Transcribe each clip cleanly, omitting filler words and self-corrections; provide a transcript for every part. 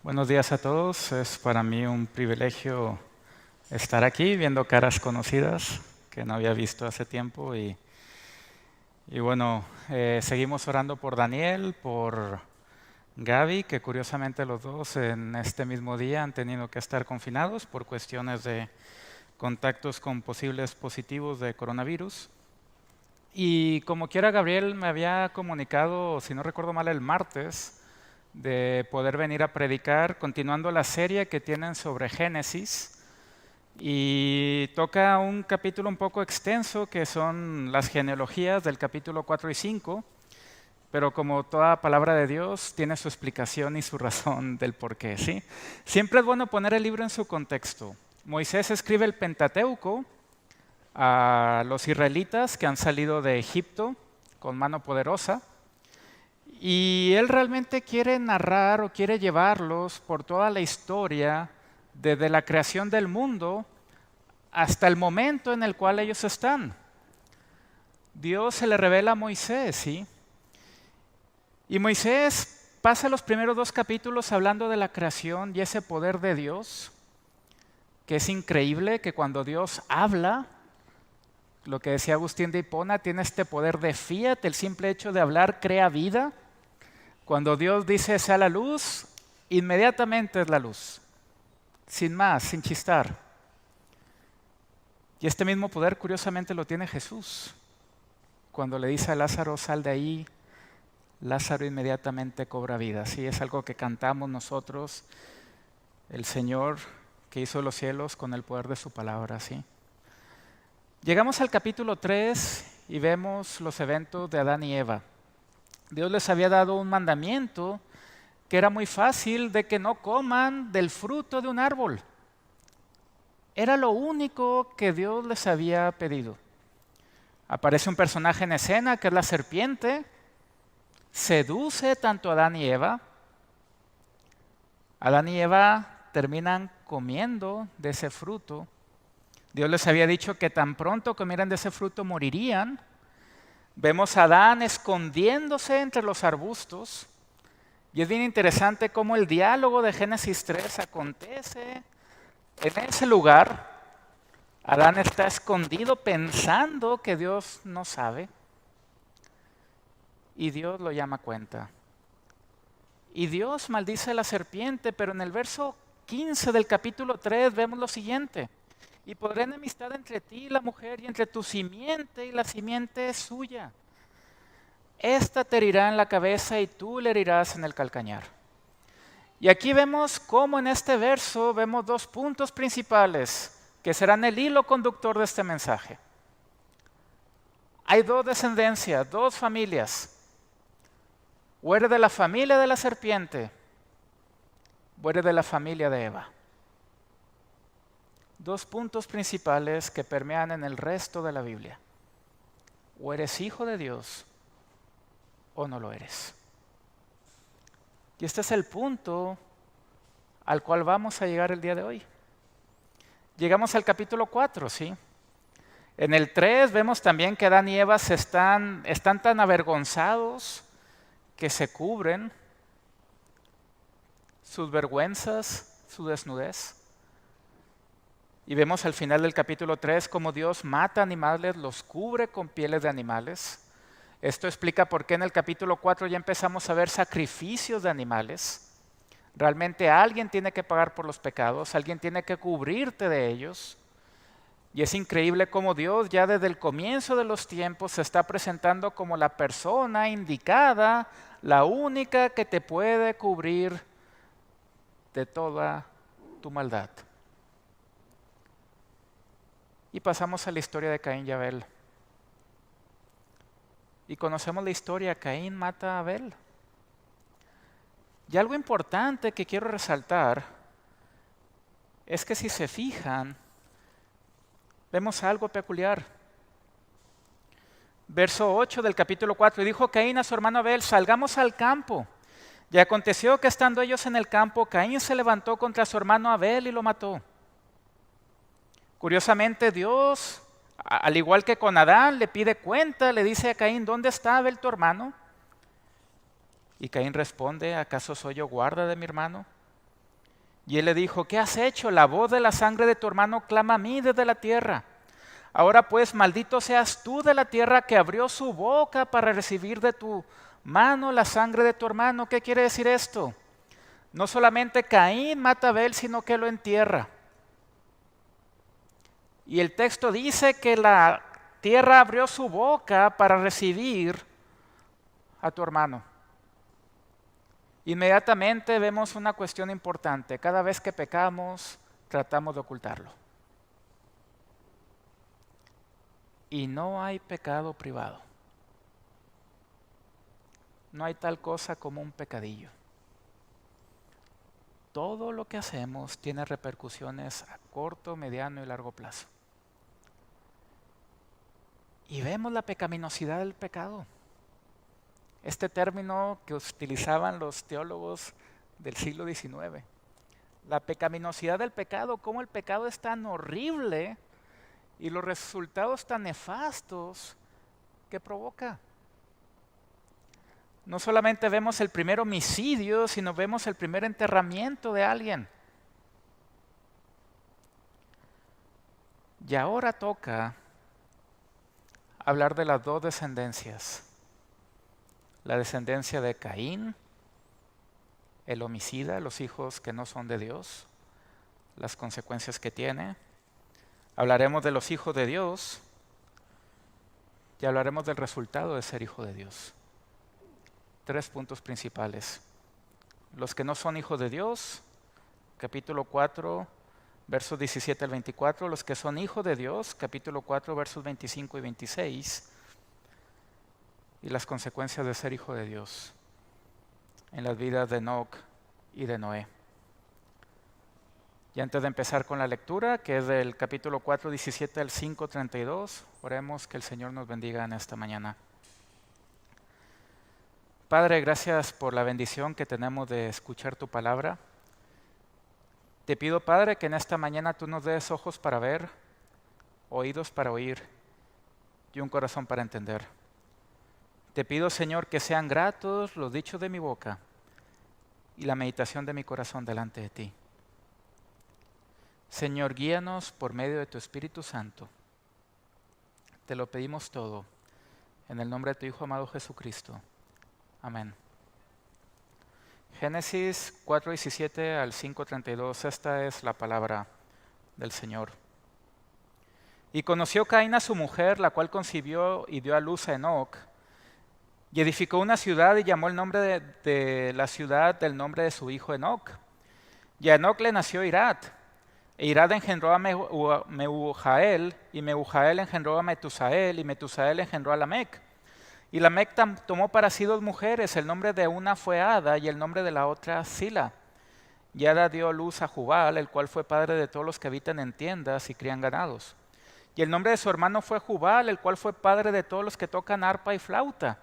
Buenos días a todos. Es para mí un privilegio estar aquí viendo caras conocidas que no había visto hace tiempo. Y bueno, seguimos orando por Daniel, por Gaby, que curiosamente los dos en este mismo día han tenido que estar confinados por cuestiones de contactos con posibles positivos de coronavirus. Y como quiera, Gabriel me había comunicado, si no recuerdo mal, el martes, de poder venir a predicar, continuando la serie que tienen sobre Génesis. Y toca un capítulo un poco extenso, que son las genealogías del capítulo 4 y 5, pero como toda palabra de Dios, tiene su explicación y su razón del porqué, ¿sí? Siempre es bueno poner el libro en su contexto. Moisés escribe el Pentateuco a los israelitas que han salido de Egipto con mano poderosa. Y él realmente quiere narrar o quiere llevarlos por toda la historia, desde la creación del mundo hasta el momento en el cual ellos están. Dios se le revela a Moisés, ¿sí? Y Moisés pasa los primeros 2 capítulos hablando de la creación y ese poder de Dios, que es increíble, que cuando Dios habla, lo que decía Agustín de Hipona, tiene este poder de fiat, el simple hecho de hablar crea vida. Cuando Dios dice sea la luz, inmediatamente es la luz, sin más, sin chistar. Y este mismo poder curiosamente lo tiene Jesús. Cuando le dice a Lázaro, sal de ahí, Lázaro inmediatamente cobra vida. Sí, es algo que cantamos nosotros, el Señor que hizo los cielos con el poder de su palabra. ¿Sí? Llegamos al capítulo 3 y vemos los eventos de Adán y Eva. Dios les había dado un mandamiento que era muy fácil, de que no coman del fruto de un árbol. Era lo único que Dios les había pedido. Aparece un personaje en escena que es la serpiente, seduce tanto a Adán y Eva. Adán y Eva terminan comiendo de ese fruto. Dios les había dicho que tan pronto comieran de ese fruto morirían. Vemos a Adán escondiéndose entre los arbustos. Y es bien interesante cómo el diálogo de Génesis 3 acontece en ese lugar. Adán está escondido pensando que Dios no sabe. Y Dios lo llama a cuenta. Y Dios maldice a la serpiente, pero en el verso 15 del capítulo 3 vemos lo siguiente. Y pondré enemistad entre ti y la mujer, y entre tu simiente y la simiente suya. Esta te herirá en la cabeza y tú le herirás en el calcañar. Y aquí vemos cómo en este verso vemos 2 puntos principales que serán el hilo conductor de este mensaje. Hay 2 descendencias, 2 familias. O eres de la familia de la serpiente, o eres de la familia de Eva. 2 puntos principales que permean en el resto de la Biblia. O eres hijo de Dios o no lo eres. Y este es el punto al cual vamos a llegar el día de hoy. Llegamos al capítulo 4, ¿sí? En el 3 vemos también que Adán y Eva están tan avergonzados que se cubren sus vergüenzas, su desnudez. Y vemos al final del capítulo 3 cómo Dios mata animales, los cubre con pieles de animales. Esto explica por qué en el capítulo 4 ya empezamos a ver sacrificios de animales. Realmente alguien tiene que pagar por los pecados, alguien tiene que cubrirte de ellos. Y es increíble cómo Dios ya desde el comienzo de los tiempos se está presentando como la persona indicada, la única que te puede cubrir de toda tu maldad. Y pasamos a la historia de Caín y Abel. Y conocemos la historia, Caín mata a Abel. Y algo importante que quiero resaltar es que si se fijan, vemos algo peculiar. Verso 8 del capítulo 4, y dijo Caín a su hermano Abel, salgamos al campo. Y aconteció que estando ellos en el campo, Caín se levantó contra su hermano Abel y lo mató. Curiosamente Dios, al igual que con Adán, le pide cuenta, le dice a Caín, ¿dónde está Abel tu hermano? Y Caín responde, ¿acaso soy yo guarda de mi hermano? Y él le dijo: ¿qué has hecho? La voz de la sangre de tu hermano clama a mí desde la tierra. Ahora pues, maldito seas tú de la tierra que abrió su boca para recibir de tu mano la sangre de tu hermano. ¿Qué quiere decir esto? No solamente Caín mata a Abel, sino que lo entierra. Y el texto dice que la tierra abrió su boca para recibir a tu hermano. Inmediatamente vemos una cuestión importante. Cada vez que pecamos, tratamos de ocultarlo. Y no hay pecado privado. No hay tal cosa como un pecadillo. Todo lo que hacemos tiene repercusiones a corto, mediano y largo plazo. Y vemos la pecaminosidad del pecado. Este término que utilizaban los teólogos del siglo XIX. La pecaminosidad del pecado, cómo el pecado es tan horrible y los resultados tan nefastos que provoca. No solamente vemos el primer homicidio, sino vemos el primer enterramiento de alguien. Y ahora toca hablar de las dos descendencias. La descendencia de Caín, el homicida, los hijos que no son de Dios, las consecuencias que tiene. Hablaremos de los hijos de Dios y hablaremos del resultado de ser hijo de Dios. 3 puntos principales. Los que no son hijos de Dios, capítulo 4, versos 17 al 24. Los que son hijos de Dios, capítulo 4, versos 25 y 26. Y las consecuencias de ser hijo de Dios en las vidas de Enoc y de Noé. Y antes de empezar con la lectura, que es del capítulo 4, 17 al 5, 32, oremos que el Señor nos bendiga en esta mañana. Padre, gracias por la bendición que tenemos de escuchar tu palabra. Te pido, Padre, que en esta mañana tú nos des ojos para ver, oídos para oír y un corazón para entender. Te pido, Señor, que sean gratos los dichos de mi boca y la meditación de mi corazón delante de ti. Señor, guíanos por medio de tu Espíritu Santo. Te lo pedimos todo en el nombre de tu Hijo amado Jesucristo. Amén. Génesis 4:17 al 5:32, esta es la palabra del Señor. Y conoció Caín a su mujer, la cual concibió y dio a luz a Enoc, y edificó una ciudad y llamó el nombre de la ciudad del nombre de su hijo Enoc. Y a Enoc le nació Irad, e Irad engendró a Mehujael, y Mehujael engendró a Metusael, y Metusael engendró a Lamec. Y Lamec tomó para sí 2 mujeres, el nombre de una fue Ada y el nombre de la otra Sila. Y Ada dio luz a Jubal, el cual fue padre de todos los que habitan en tiendas y crían ganados. Y el nombre de su hermano fue Jubal, el cual fue padre de todos los que tocan arpa y flauta.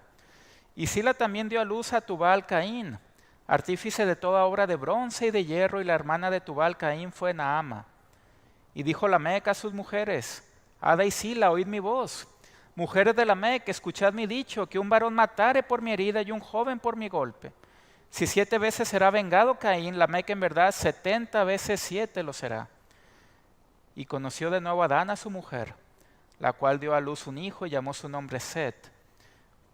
Y Sila también dio a luz a Tubal Caín, artífice de toda obra de bronce y de hierro, y la hermana de Tubal Caín fue Naama. Y dijo Lamec a sus mujeres: Ada y Sila, oíd mi voz. Mujeres de Lamec, escuchad mi dicho, que un varón matare por mi herida y un joven por mi golpe. Si 7 veces será vengado Caín, Lamec en verdad 70 veces 7 lo será. Y conoció de nuevo Adán a su mujer, la cual dio a luz un hijo y llamó su nombre Set.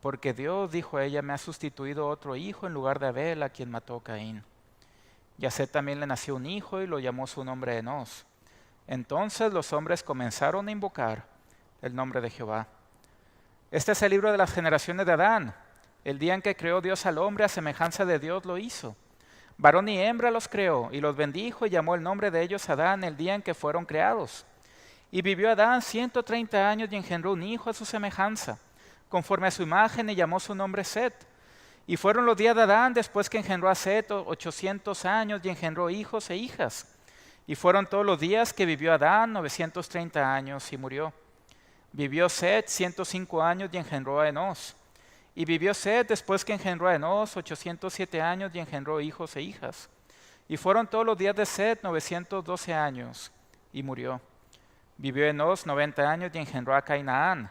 Porque Dios, dijo ella, me ha sustituido otro hijo en lugar de Abel, a quien mató Caín. Y a Set también le nació un hijo y lo llamó su nombre Enos. Entonces los hombres comenzaron a invocar el nombre de Jehová. Este es el libro de las generaciones de Adán. El día en que creó Dios al hombre, a semejanza de Dios lo hizo. Varón y hembra los creó, y los bendijo y llamó el nombre de ellos Adán el día en que fueron creados. Y vivió Adán 130 años y engendró un hijo a su semejanza, conforme a su imagen, y llamó su nombre Set. Y fueron los días de Adán después que engendró a Set 800 años y engendró hijos e hijas. Y fueron todos los días que vivió Adán 930 años y murió. Vivió Set 105 años y engendró a Enos. Y vivió Set después que engendró a Enos 807 años y engendró hijos e hijas. Y fueron todos los días de Set 912 años y murió. Vivió Enos 90 años y engendró a Cainán.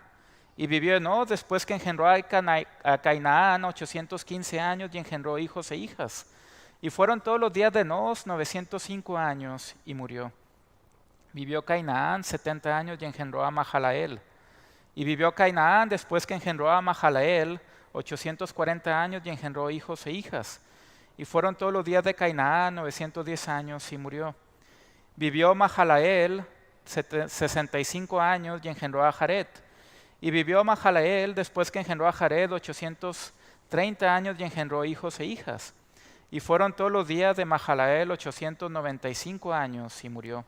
Y vivió Enos después que engendró a Cainán 815 años y engendró hijos e hijas. Y fueron todos los días de Enos 905 años y murió. Vivió Cainán 70 años y engendró a Mahalael. Y vivió Cainán después que engendró a Mahalael 840 años y engendró hijos e hijas. Y fueron todos los días de Cainán 910 años y murió. Vivió Mahalael 65 años y engendró a Jared. Y vivió Mahalael después que engendró a Jared 830 años y engendró hijos e hijas. Y fueron todos los días de Mahalael 895 años y murió.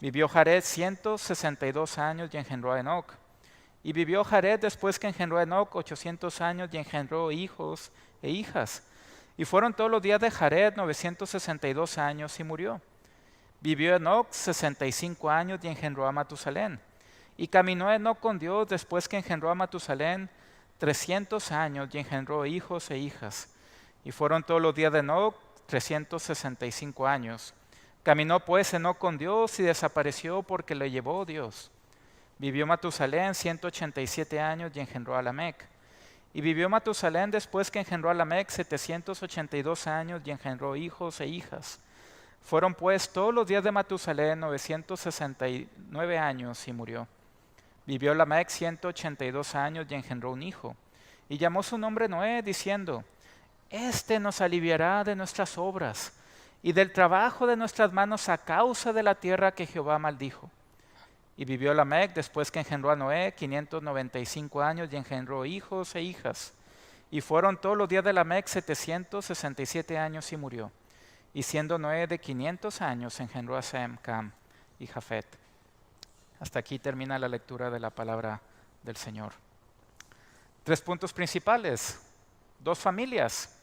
Vivió Jared 162 años y engendró a Enoc. Y vivió Jared después que engendró a Enoc 800 años y engendró hijos e hijas. Y fueron todos los días de Jared 962 años y murió. Vivió Enoc 65 años y engendró a Matusalén. Y caminó Enoc con Dios después que engendró a Matusalén 300 años y engendró hijos e hijas. Y fueron todos los días de Enoc 365 años. Caminó pues Enoc con Dios y desapareció porque le llevó Dios. Vivió Matusalén 187 años y engendró a Lamec. Y vivió Matusalén después que engendró a Lamec 782 años y engendró hijos e hijas. Fueron pues todos los días de Matusalén 969 años y murió. Vivió Lamec 182 años y engendró un hijo. Y llamó su nombre Noé, diciendo: Este nos aliviará de nuestras obras y del trabajo de nuestras manos a causa de la tierra que Jehová maldijo. Y vivió Lamec después que engendró a Noé 595 años y engendró hijos e hijas. Y fueron todos los días de Lamec 767 años y murió. Y siendo Noé de 500 años, engendró a Sem, Cam y Jafet. Hasta aquí termina la lectura de la palabra del Señor. 3 puntos principales, 2 familias.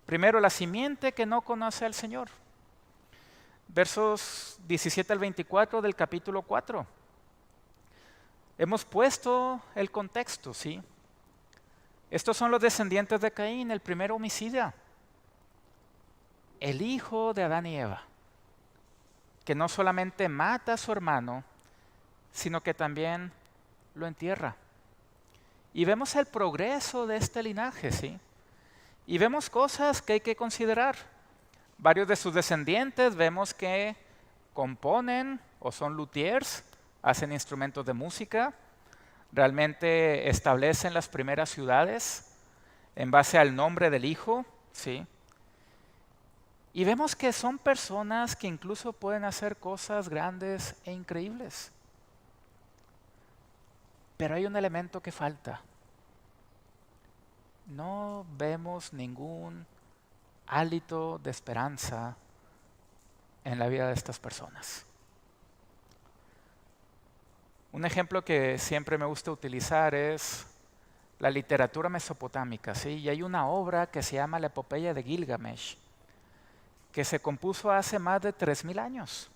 Primero, la simiente que no conoce al Señor. Versos 17 al 24 del capítulo 4. Hemos puesto el contexto, ¿sí? Estos son los descendientes de Caín, el primer homicida. El hijo de Adán y Eva, que no solamente mata a su hermano, sino que también lo entierra. Y vemos el progreso de este linaje, ¿sí? Y vemos cosas que hay que considerar. Varios de sus descendientes vemos que componen o son luthiers, hacen instrumentos de música, realmente establecen las primeras ciudades en base al nombre del hijo, ¿sí? Y vemos que son personas que incluso pueden hacer cosas grandes e increíbles. Pero hay un elemento que falta. No vemos ningún hálito de esperanza en la vida de estas personas. Un ejemplo que siempre me gusta utilizar es la literatura mesopotámica, ¿sí? Y hay una obra que se llama La Epopeya de Gilgamesh, que se compuso hace más de 3000 años.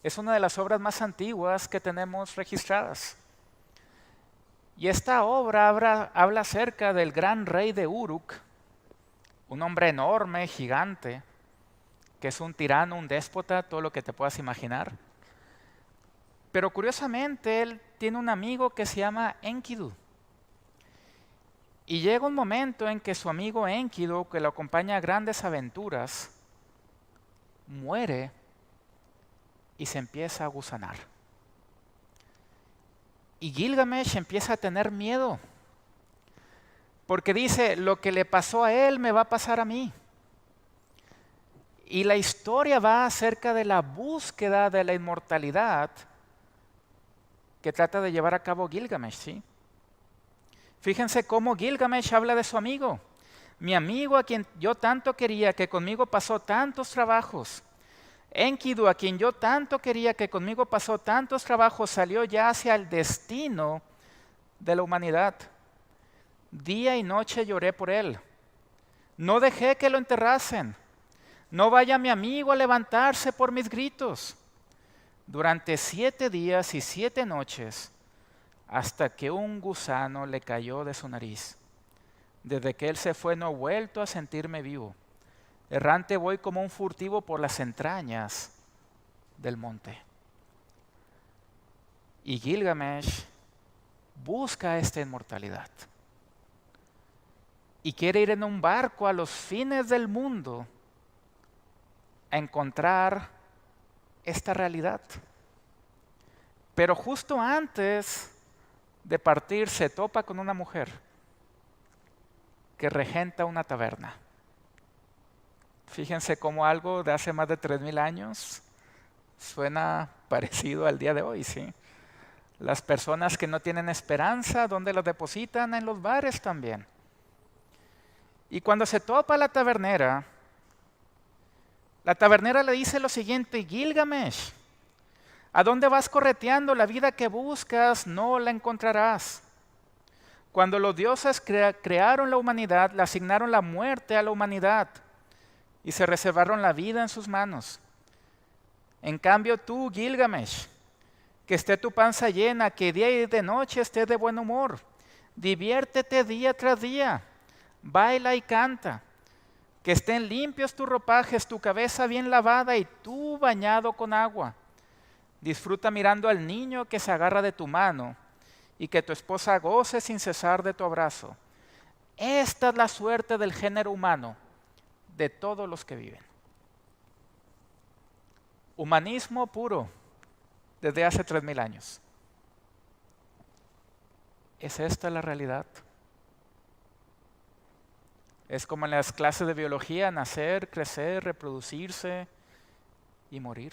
Es una de las obras más antiguas que tenemos registradas. Y esta obra habla acerca del gran rey de Uruk, un hombre enorme, gigante, que es un tirano, un déspota, todo lo que te puedas imaginar. Pero curiosamente, él tiene un amigo que se llama Enkidu. Y llega un momento en que su amigo Enkidu, que lo acompaña a grandes aventuras, muere y se empieza a gusanar. Y Gilgamesh empieza a tener miedo, porque dice: lo que le pasó a él me va a pasar a mí. Y la historia va acerca de la búsqueda de la inmortalidad que trata de llevar a cabo Gilgamesh, ¿sí? Fíjense cómo Gilgamesh habla de su amigo. Mi amigo, a quien yo tanto quería, que conmigo pasó tantos trabajos. Enkidu, a quien yo tanto quería, que conmigo pasó tantos trabajos, salió ya hacia el destino de la humanidad. Día y noche lloré por él. No dejé que lo enterrasen. No vaya mi amigo a levantarse por mis gritos. Durante 7 días y 7 noches, hasta que un gusano le cayó de su nariz. Desde que él se fue no he vuelto a sentirme vivo. Errante voy como un furtivo por las entrañas del monte. Y Gilgamesh busca esta inmortalidad. Y quiere ir en un barco a los fines del mundo a encontrar esta realidad. Pero justo antes de partir se topa con una mujer que regenta una taberna. Fíjense cómo algo de hace más de 3000 años suena parecido al día de hoy, ¿sí? Las personas que no tienen esperanza, ¿dónde las depositan? En los bares también. Y cuando se topa la tabernera le dice lo siguiente: Gilgamesh, ¿a dónde vas correteando? La vida que buscas no la encontrarás. Cuando los dioses crearon la humanidad, le asignaron la muerte a la humanidad y se reservaron la vida en sus manos. En cambio tú, Gilgamesh, que esté tu panza llena, que día y de noche estés de buen humor. Diviértete día tras día, baila y canta. Que estén limpios tus ropajes, tu cabeza bien lavada y tú bañado con agua. Disfruta mirando al niño que se agarra de tu mano y que tu esposa goce sin cesar de tu abrazo. Esta es la suerte del género humano, de todos los que viven. Humanismo puro, desde hace 3000 años. ¿Es esta la realidad? Es como en las clases de biología: nacer, crecer, reproducirse y morir.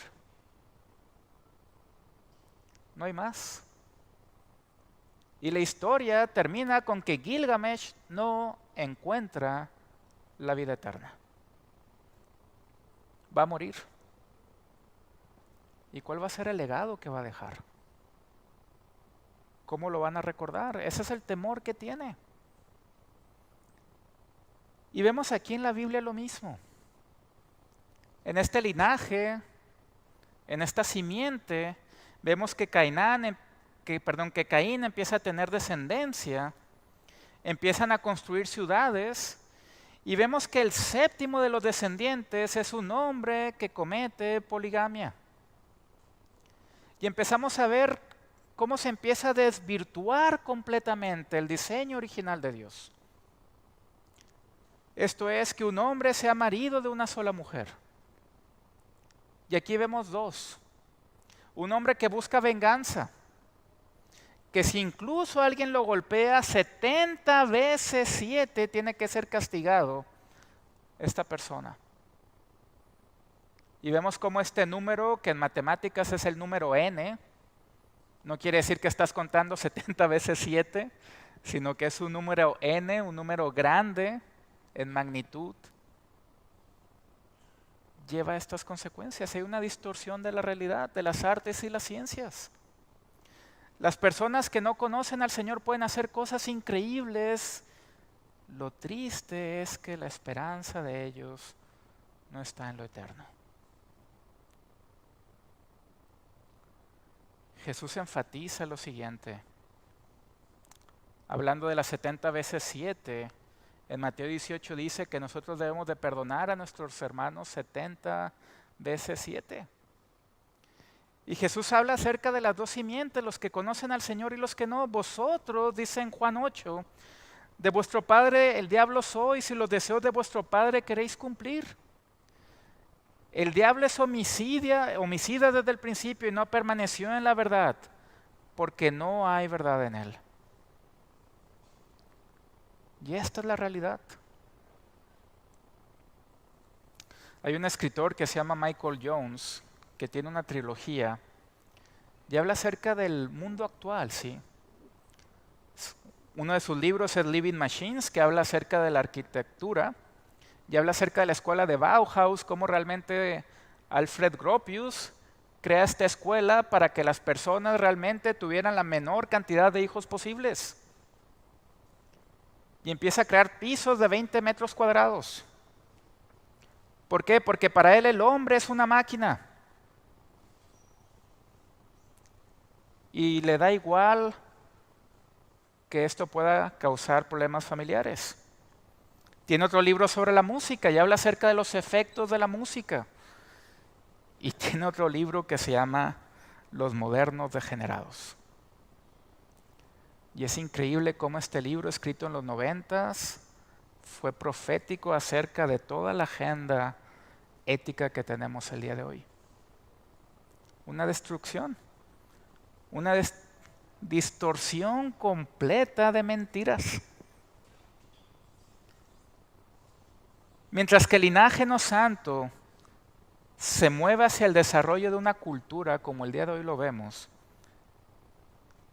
No hay más. Y la historia termina con que Gilgamesh no encuentra la vida eterna. Va a morir. ¿Y cuál va a ser el legado que va a dejar? ¿Cómo lo van a recordar? Ese es el temor que tiene. Y vemos aquí en la Biblia lo mismo. En este linaje, en esta simiente, vemos que Caín empieza a tener descendencia, empiezan a construir ciudades, y vemos que el séptimo de los descendientes es un hombre que comete poligamia. Y empezamos a ver cómo se empieza a desvirtuar completamente el diseño original de Dios. Esto es, que un hombre sea marido de una sola mujer. Y aquí vemos dos. Un hombre que busca venganza, que si incluso alguien lo golpea 70 veces 7, tiene que ser castigado esta persona. Y vemos cómo este número, que en matemáticas es el número n, no quiere decir que estás contando 70 veces 7, sino que es un número n, un número grande en magnitud, lleva estas consecuencias. Hay una distorsión de la realidad, de las artes y las ciencias. Las personas que no conocen al Señor pueden hacer cosas increíbles. Lo triste es que la esperanza de ellos no está en lo eterno. Jesús enfatiza lo siguiente, hablando de las 70 veces 7, en Mateo 18 dice que nosotros debemos de perdonar a nuestros hermanos 70 veces 7. Y Jesús habla acerca de las dos simientes, los que conocen al Señor y los que no. Vosotros, dice en Juan 8, de vuestro padre el diablo sois y los deseos de vuestro padre queréis cumplir. El diablo es homicida desde el principio y no permaneció en la verdad, porque no hay verdad en él. Y esta es la realidad. Hay un escritor que se llama Michael Jones, que tiene una trilogía, y habla acerca del mundo actual, ¿sí? Uno de sus libros es Living Machines, que habla acerca de la arquitectura, y habla acerca de la escuela de Bauhaus, cómo realmente Alfred Gropius crea esta escuela para que las personas realmente tuvieran la menor cantidad de hijos posibles. Y empieza a crear pisos de 20 metros cuadrados. ¿Por qué? Porque para él el hombre es una máquina. Y le da igual que esto pueda causar problemas familiares. Tiene otro libro sobre la música y habla acerca de los efectos de la música. Y tiene otro libro que se llama Los modernos degenerados. Y es increíble cómo este libro, escrito en los 90s, fue profético acerca de toda la agenda ética que tenemos el día de hoy. Una destrucción, una distorsión completa de mentiras. Mientras que el linaje no santo se mueve hacia el desarrollo de una cultura como el día de hoy lo vemos,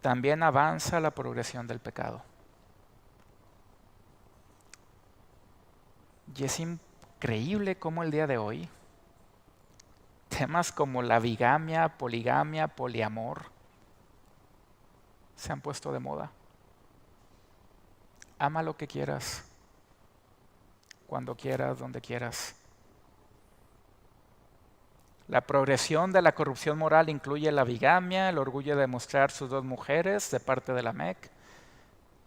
también avanza la progresión del pecado. Y es increíble cómo el día de hoy temas como la bigamia, poligamia, poliamor se han puesto de moda. Ama lo que quieras, cuando quieras, donde quieras. La progresión de la corrupción moral incluye la bigamia, el orgullo de mostrar sus dos mujeres de parte de la MEC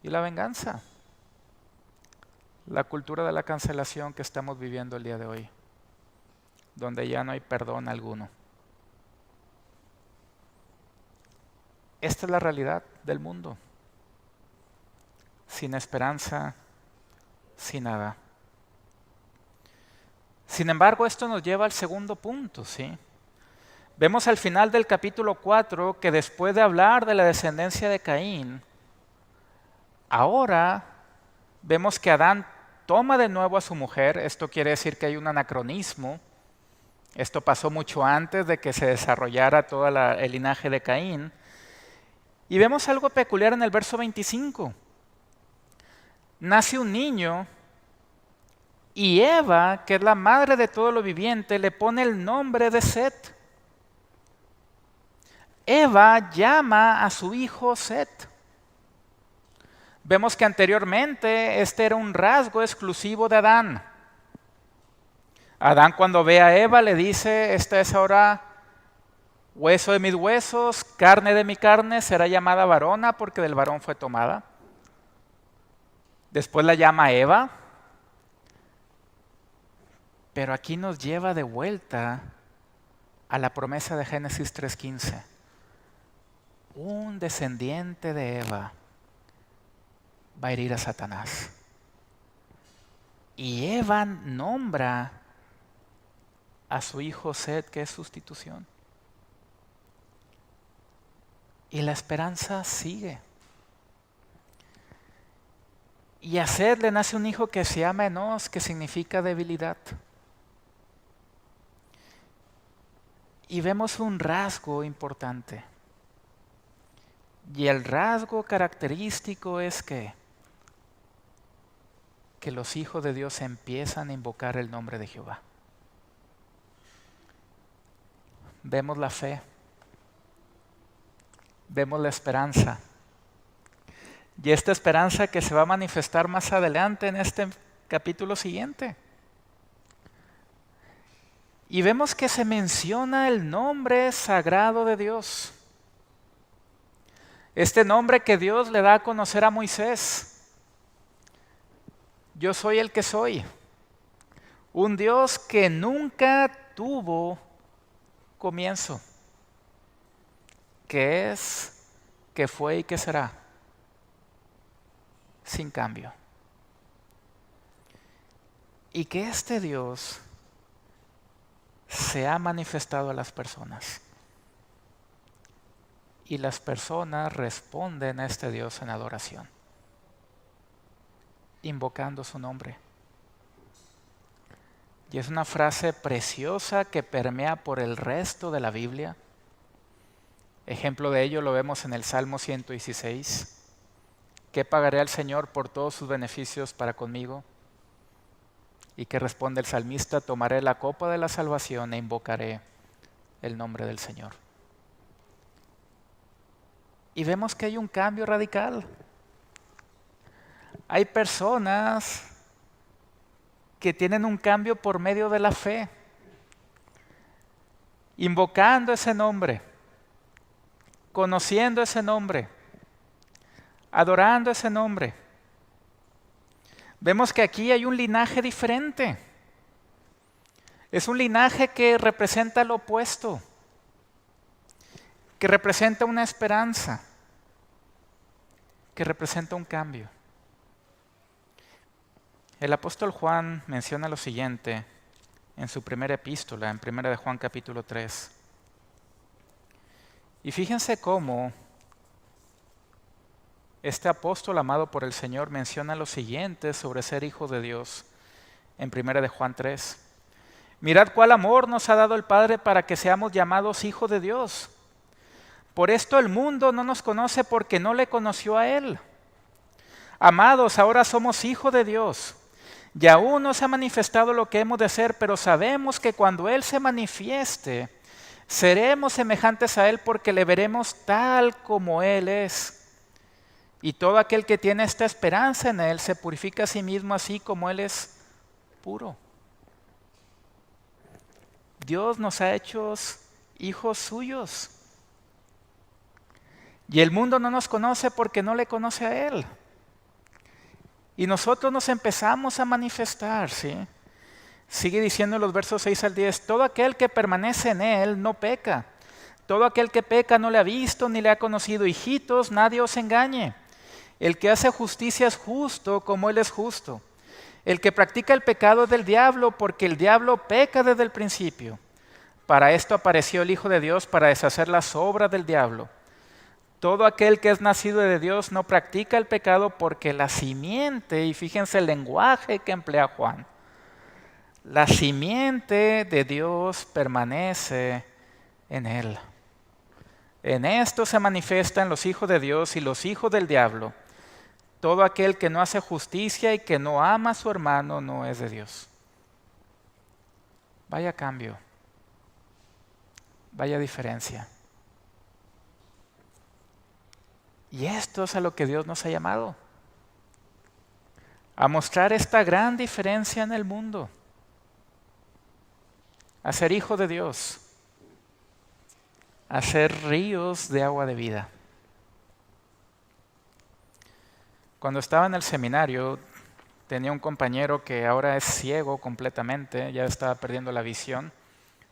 y la venganza. La cultura de la cancelación que estamos viviendo el día de hoy, donde ya no hay perdón alguno. Esta es la realidad del mundo, sin esperanza, sin nada. Sin embargo, esto nos lleva al segundo punto, ¿sí? Vemos al final del capítulo 4 que después de hablar de la descendencia de Caín, ahora vemos que Adán toma de nuevo a su mujer. Esto quiere decir que hay un anacronismo. Esto pasó mucho antes de que se desarrollara todo el linaje de Caín. Y vemos algo peculiar en el verso 25. Nace un niño y Eva, que es la madre de todo lo viviente, le pone el nombre de Set. Eva llama a su hijo Set. Vemos que anteriormente este era un rasgo exclusivo de Adán. Adán, cuando ve a Eva, le dice: esta es ahora hueso de mis huesos, carne de mi carne, será llamada varona porque del varón fue tomada. Después la llama Eva, pero aquí nos lleva de vuelta a la promesa de Génesis 3:15. Un descendiente de Eva va a herir a Satanás. Y Eva nombra a su hijo Set, que es sustitución. Y la esperanza sigue. Y a Set le nace un hijo que se llama Enos, que significa debilidad. Y vemos un rasgo importante. Y el rasgo característico es que los hijos de Dios empiezan a invocar el nombre de Jehová. Vemos la fe, vemos la esperanza. Y esta esperanza que se va a manifestar más adelante en este capítulo siguiente. Y vemos que se menciona el nombre sagrado de Dios. Este nombre que Dios le da a conocer a Moisés. Yo soy el que soy. Un Dios que nunca tuvo comienzo. Que es, que fue y que será. Sin cambio. Y que este Dios se ha manifestado a las personas. Y las personas responden a este Dios en adoración, invocando su nombre. Y es una frase preciosa que permea por el resto de la Biblia. Ejemplo de ello lo vemos en el Salmo 116. ¿Qué pagaré al Señor por todos sus beneficios para conmigo? Y que responde el salmista: tomaré la copa de la salvación e invocaré el nombre del Señor. Y vemos que hay un cambio radical. Hay personas que tienen un cambio por medio de la fe, invocando ese nombre, conociendo ese nombre, adorando ese nombre. Vemos que aquí hay un linaje diferente. Es un linaje que representa lo opuesto, que representa una esperanza, que representa un cambio. El apóstol Juan menciona lo siguiente en su primera epístola, en Primera de Juan capítulo 3. Y fíjense cómo este apóstol amado por el Señor menciona lo siguiente sobre ser hijo de Dios en Primera de Juan 3. Mirad cuál amor nos ha dado el Padre para que seamos llamados hijos de Dios. Por esto el mundo no nos conoce porque no le conoció a Él. Amados, ahora somos hijos de Dios. Y aún no se ha manifestado lo que hemos de ser, pero sabemos que cuando Él se manifieste, seremos semejantes a Él porque le veremos tal como Él es. Y todo aquel que tiene esta esperanza en Él se purifica a sí mismo así como Él es puro. Dios nos ha hecho hijos suyos. Y el mundo no nos conoce porque no le conoce a Él. Y nosotros nos empezamos a manifestar, ¿sí? Sigue diciendo en los versos 6 al 10, todo aquel que permanece en Él no peca. Todo aquel que peca no le ha visto ni le ha conocido. Hijitos, nadie os engañe. El que hace justicia es justo como Él es justo. El que practica el pecado es del diablo, porque el diablo peca desde el principio. Para esto apareció el Hijo de Dios, para deshacer las obras del diablo. Todo aquel que es nacido de Dios no practica el pecado, porque la simiente, y fíjense el lenguaje que emplea Juan, la simiente de Dios permanece en él. En esto se manifiestan los hijos de Dios y los hijos del diablo. Todo aquel que no hace justicia y que no ama a su hermano no es de Dios. Vaya cambio, vaya diferencia. Y esto es a lo que Dios nos ha llamado. A mostrar esta gran diferencia en el mundo. A ser hijo de Dios. A ser ríos de agua de vida. Cuando estaba en el seminario, tenía un compañero que ahora es ciego completamente, ya estaba perdiendo la visión.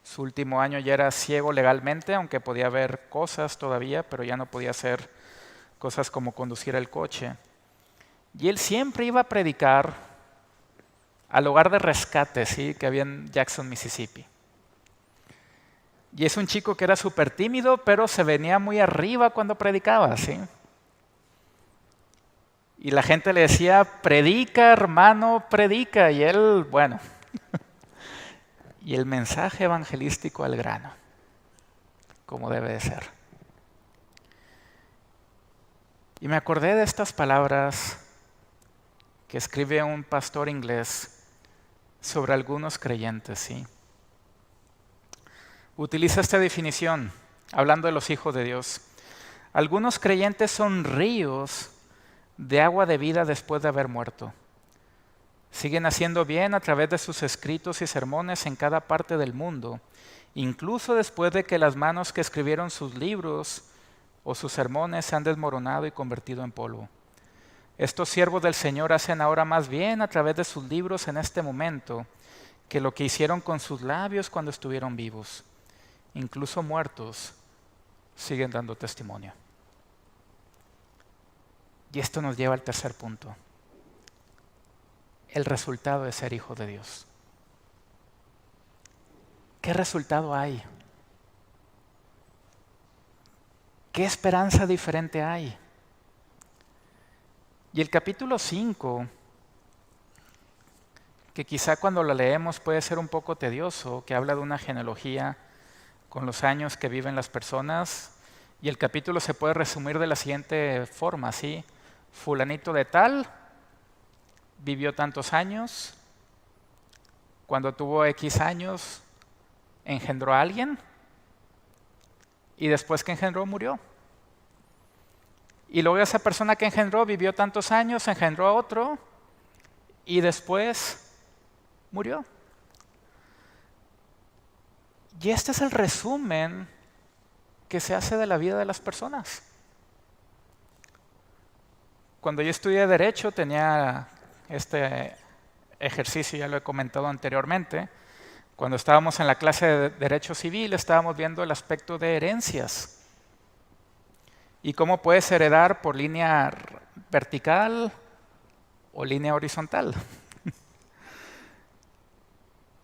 Su último año ya era ciego legalmente, aunque podía ver cosas todavía, pero ya no podía hacer cosas como conducir el coche. Y él siempre iba a predicar al hogar de rescate, ¿sí?, que había en Jackson, Mississippi. Y es un chico que era súper tímido, pero se venía muy arriba cuando predicaba, ¿sí? Y la gente le decía, predica, hermano, predica. Y él, bueno, y el mensaje evangelístico al grano, como debe de ser. Y me acordé de estas palabras que escribe un pastor inglés sobre algunos creyentes, ¿sí? Utiliza esta definición, hablando de los hijos de Dios. Algunos creyentes son ríos de agua de vida después de haber muerto. Siguen haciendo bien a través de sus escritos y sermones en cada parte del mundo, incluso después de que las manos que escribieron sus libros o sus sermones se han desmoronado y convertido en polvo. Estos siervos del Señor hacen ahora más bien a través de sus libros en este momento que lo que hicieron con sus labios cuando estuvieron vivos. Incluso muertos siguen dando testimonio. Y esto nos lleva al tercer punto. El resultado de ser hijo de Dios. ¿Qué resultado hay? ¿Qué esperanza diferente hay? Y el capítulo 5, que quizá cuando lo leemos puede ser un poco tedioso, que habla de una genealogía con los años que viven las personas, y el capítulo se puede resumir de la siguiente forma, ¿sí? Fulanito de tal vivió tantos años, cuando tuvo X años engendró a alguien, y después que engendró murió. Y luego esa persona que engendró vivió tantos años, engendró a otro, y después murió. Y este es el resumen que se hace de la vida de las personas. Cuando yo estudié Derecho tenía este ejercicio, ya lo he comentado anteriormente. Cuando estábamos en la clase de Derecho Civil estábamos viendo el aspecto de herencias. Y cómo puedes heredar por línea vertical o línea horizontal.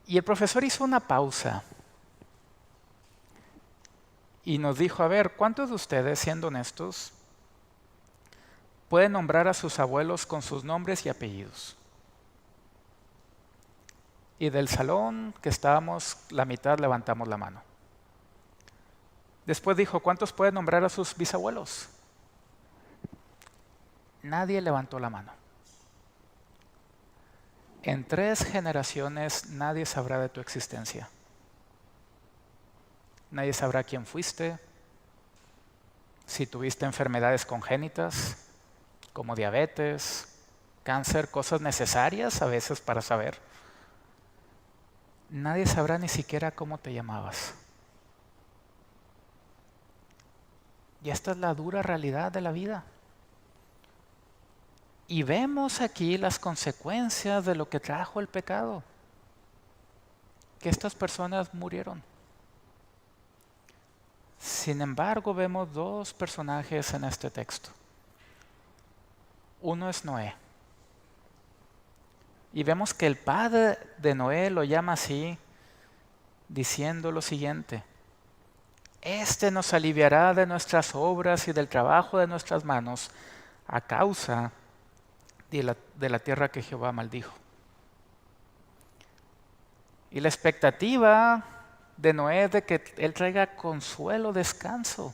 Y el profesor hizo una pausa y nos dijo, a ver, ¿cuántos de ustedes, siendo honestos, pueden nombrar a sus abuelos con sus nombres y apellidos? Y del salón que estábamos, la mitad levantamos la mano. Después dijo, ¿cuántos pueden nombrar a sus bisabuelos? Nadie levantó la mano. En 3 generaciones nadie sabrá de tu existencia. Nadie sabrá quién fuiste, si tuviste enfermedades congénitas, como diabetes, cáncer, cosas necesarias a veces para saber. Nadie sabrá ni siquiera cómo te llamabas. Y esta es la dura realidad de la vida. Y vemos aquí las consecuencias de lo que trajo el pecado. Que estas personas murieron. Sin embargo, vemos 2 personajes en este texto. Uno es Noé. Y vemos que el padre de Noé lo llama así, diciendo lo siguiente: Este nos aliviará de nuestras obras y del trabajo de nuestras manos a causa de la tierra que Jehová maldijo. Y la expectativa de Noé es de que él traiga consuelo, descanso.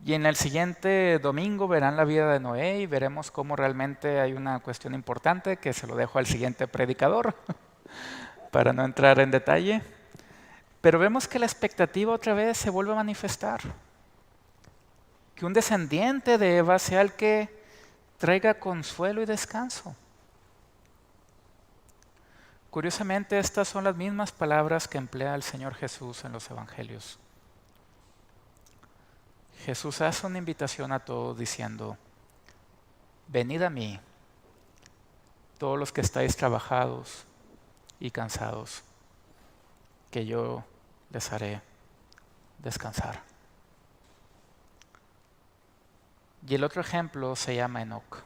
Y en el siguiente domingo verán la vida de Noé y veremos cómo realmente hay una cuestión importante que se lo dejo al siguiente predicador para no entrar en detalle. Pero vemos que la expectativa otra vez se vuelve a manifestar. Que un descendiente de Eva sea el que traiga consuelo y descanso. Curiosamente, estas son las mismas palabras que emplea el Señor Jesús en los evangelios. Jesús hace una invitación a todos diciendo: venid a mí, todos los que estáis trabajados y cansados, que yo les haré descansar. Y el otro ejemplo se llama Enoc.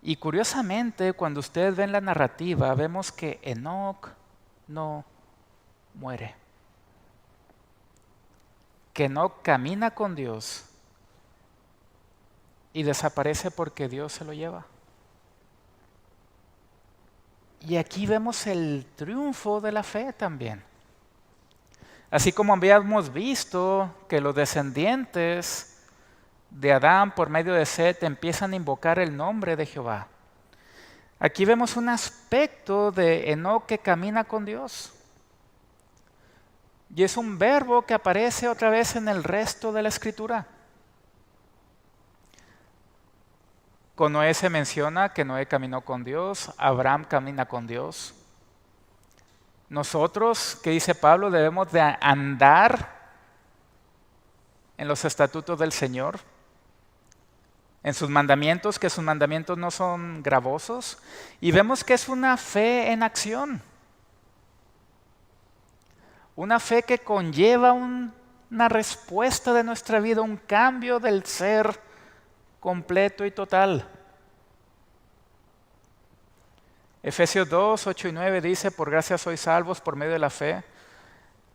Y curiosamente, cuando ustedes ven la narrativa, vemos que Enoc no muere. Que Enoc camina con Dios y desaparece porque Dios se lo lleva. Y aquí vemos el triunfo de la fe también. Así como habíamos visto que los descendientes de Adán por medio de Set empiezan a invocar el nombre de Jehová. Aquí vemos un aspecto de Enoc que camina con Dios. Y es un verbo que aparece otra vez en el resto de la Escritura. Con Noé se menciona que Noé caminó con Dios, Abraham camina con Dios. Nosotros, que dice Pablo, debemos de andar en los estatutos del Señor, en sus mandamientos, que sus mandamientos no son gravosos, y vemos que es una fe en acción. Una fe que conlleva una respuesta de nuestra vida, un cambio del ser completo y total. Efesios 2, 8 y 9 dice: por gracia sois salvos por medio de la fe,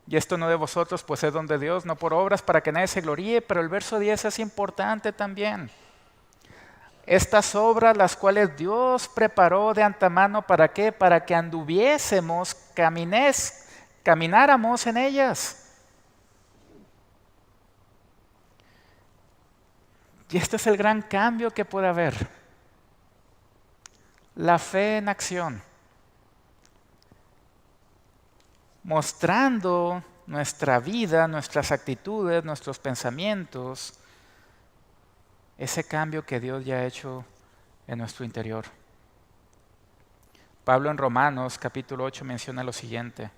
y esto no de vosotros, pues es don de Dios, no por obras para que nadie se gloríe. Pero el verso 10 es importante también. Estas obras, las cuales Dios preparó de antemano, ¿para qué? Para que anduviésemos, camináramos en ellas. Y este es el gran cambio que puede haber. La fe en acción. Mostrando nuestra vida, nuestras actitudes, nuestros pensamientos, ese cambio que Dios ya ha hecho en nuestro interior. Pablo en Romanos capítulo 8 menciona lo siguiente: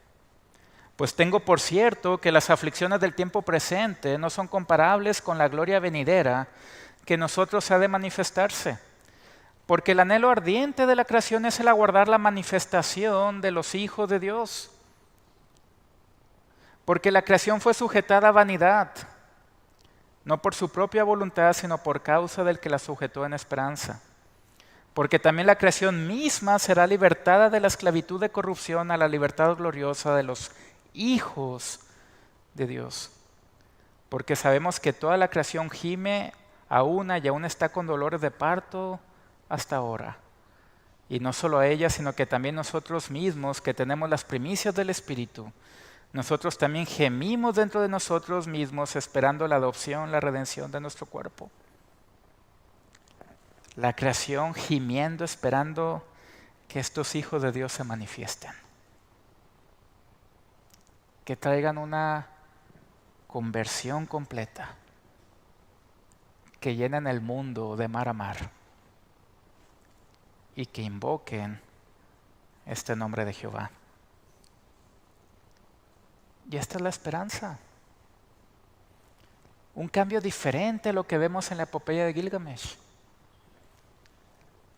pues tengo por cierto que las aflicciones del tiempo presente no son comparables con la gloria venidera que en nosotros ha de manifestarse. Porque el anhelo ardiente de la creación es el aguardar la manifestación de los hijos de Dios. Porque la creación fue sujetada a vanidad, no por su propia voluntad, sino por causa del que la sujetó en esperanza. porque también la creación misma será libertada de la esclavitud de corrupción a la libertad gloriosa de los hijos de Dios. Porque sabemos que toda la creación gime a una y aún está con dolores de parto hasta ahora. Y no solo ella, sino que también nosotros mismos, que tenemos las primicias del Espíritu, nosotros también gemimos dentro de nosotros mismos esperando la adopción, la redención de nuestro cuerpo. La creación gimiendo, esperando que estos hijos de Dios se manifiesten. Que traigan una conversión completa. Que llenen el mundo de mar a mar. Y que invoquen este nombre de Jehová. Y esta es la esperanza. Un cambio diferente a lo que vemos en la epopeya de Gilgamesh.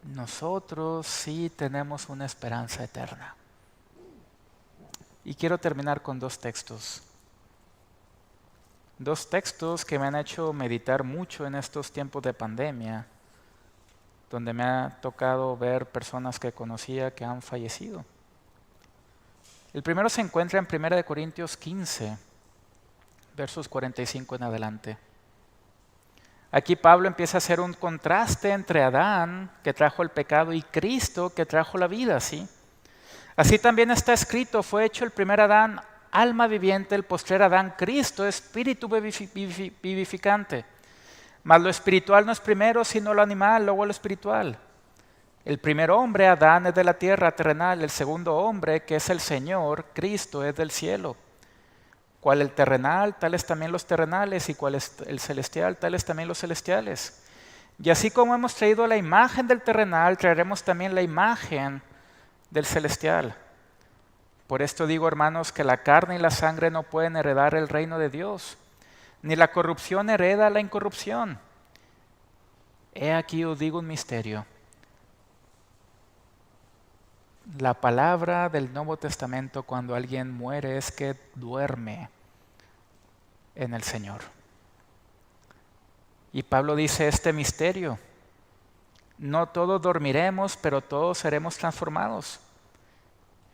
Nosotros sí tenemos una esperanza eterna. Y quiero terminar con dos textos. Dos textos que me han hecho meditar mucho en estos tiempos de pandemia, donde me ha tocado ver personas que conocía que han fallecido. El primero se encuentra en 1 Corintios 15, versos 45 en adelante. Aquí Pablo empieza a hacer un contraste entre Adán, que trajo el pecado, y Cristo, que trajo la vida, ¿sí? Así también está escrito, fue hecho el primer Adán, alma viviente, el postrer Adán, Cristo, espíritu vivificante. Mas lo espiritual no es primero, sino lo animal, luego lo espiritual. El primer hombre, Adán, es de la tierra terrenal, el segundo hombre, que es el Señor, Cristo, es del cielo. Cual el terrenal, tales también los terrenales, y cual es el celestial, tales también los celestiales. Y así como hemos traído la imagen del terrenal, traeremos también la imagen del celestial. Por esto digo, hermanos, que la carne y la sangre no pueden heredar el reino de Dios, ni la corrupción hereda la incorrupción. He aquí os digo un misterio. La palabra del Nuevo Testamento cuando alguien muere es que duerme en el Señor. Y Pablo dice este misterio. No todos dormiremos, pero todos seremos transformados.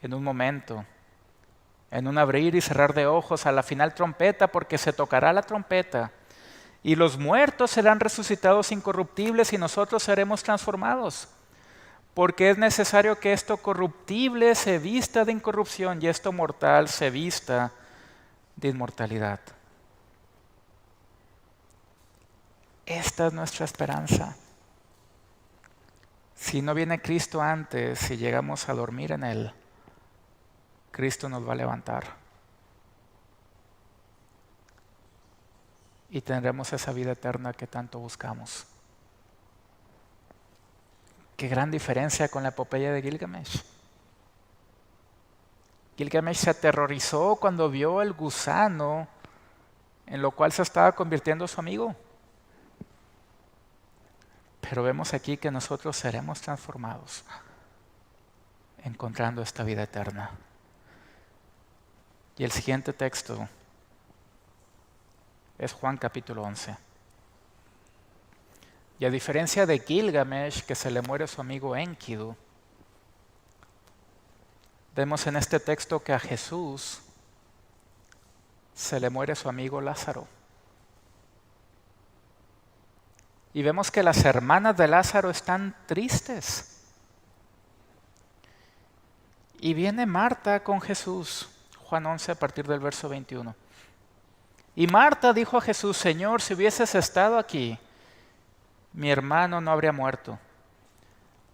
En un momento, en un abrir y cerrar de ojos, a la final trompeta, porque se tocará la trompeta. Y los muertos serán resucitados incorruptibles y nosotros seremos transformados. Porque es necesario que esto corruptible se vista de incorrupción y esto mortal se vista de inmortalidad. Esta es nuestra esperanza. Si no viene Cristo antes, si llegamos a dormir en Él, Cristo nos va a levantar. Y tendremos esa vida eterna que tanto buscamos. Qué gran diferencia con la epopeya de Gilgamesh. Gilgamesh se aterrorizó cuando vio el gusano en lo cual se estaba convirtiendo su amigo. Pero vemos aquí que nosotros seremos transformados encontrando esta vida eterna. Y el siguiente texto es Juan capítulo 11. Y a diferencia de Gilgamesh, que se le muere su amigo Enkidu, vemos en este texto que a Jesús se le muere su amigo Lázaro. Y vemos que las hermanas de Lázaro están tristes. Y viene Marta con Jesús, Juan 11 a partir del verso 21. Y Marta dijo a Jesús, Señor, si hubieses estado aquí, mi hermano no habría muerto.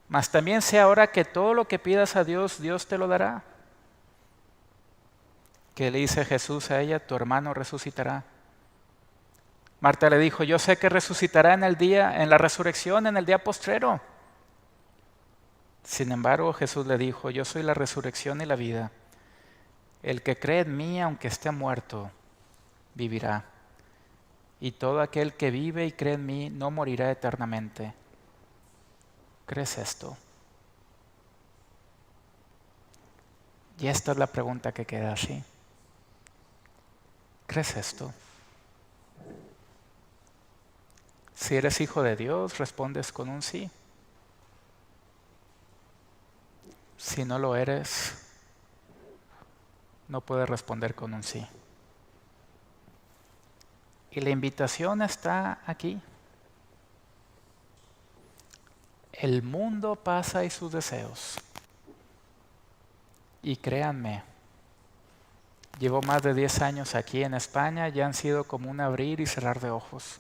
Mas también sé ahora que todo lo que pidas a Dios, Dios te lo dará. ¿Qué le dice Jesús a ella? Tu hermano resucitará. Marta le dijo, yo sé que resucitará en la resurrección, en el día postrero. Sin embargo, Jesús le dijo, yo soy la resurrección y la vida. El que cree en mí, aunque esté muerto, vivirá. Y todo aquel que vive y cree en mí no morirá eternamente. ¿Crees esto? Y esta es la pregunta que queda así. ¿Crees esto? Si eres hijo de Dios, respondes con un sí. Si no lo eres, no puedes responder con un sí. Y la invitación está aquí. El mundo pasa y sus deseos. Y créanme, llevo más de 10 años aquí en España y han sido como un abrir y cerrar de ojos.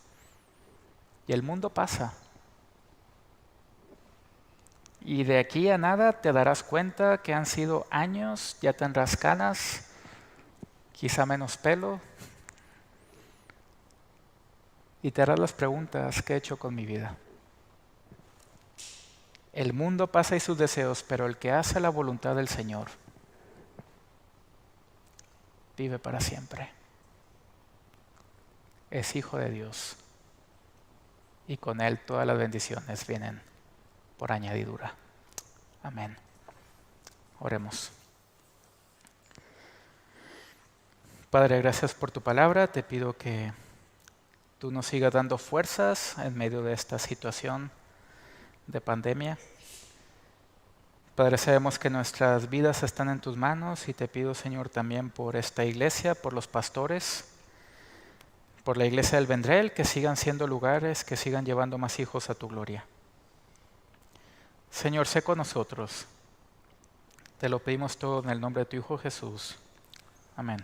Y el mundo pasa. Y de aquí a nada te darás cuenta que han sido años, ya tendrás canas, quizá menos pelo, y te harás las preguntas: ¿qué he hecho con mi vida? El mundo pasa y sus deseos, pero el que hace la voluntad del Señor vive para siempre. Es hijo de Dios y con él todas las bendiciones vienen por añadidura. Amén. Oremos. Padre, gracias por tu palabra. Te pido que tú nos sigas dando fuerzas en medio de esta situación de pandemia. Padre, sabemos que nuestras vidas están en tus manos y te pido, Señor, también por esta iglesia, por los pastores, por la iglesia del Vendrell, que sigan siendo lugares, que sigan llevando más hijos a tu gloria. Señor, sé con nosotros. Te lo pedimos todo en el nombre de tu Hijo Jesús. Amén.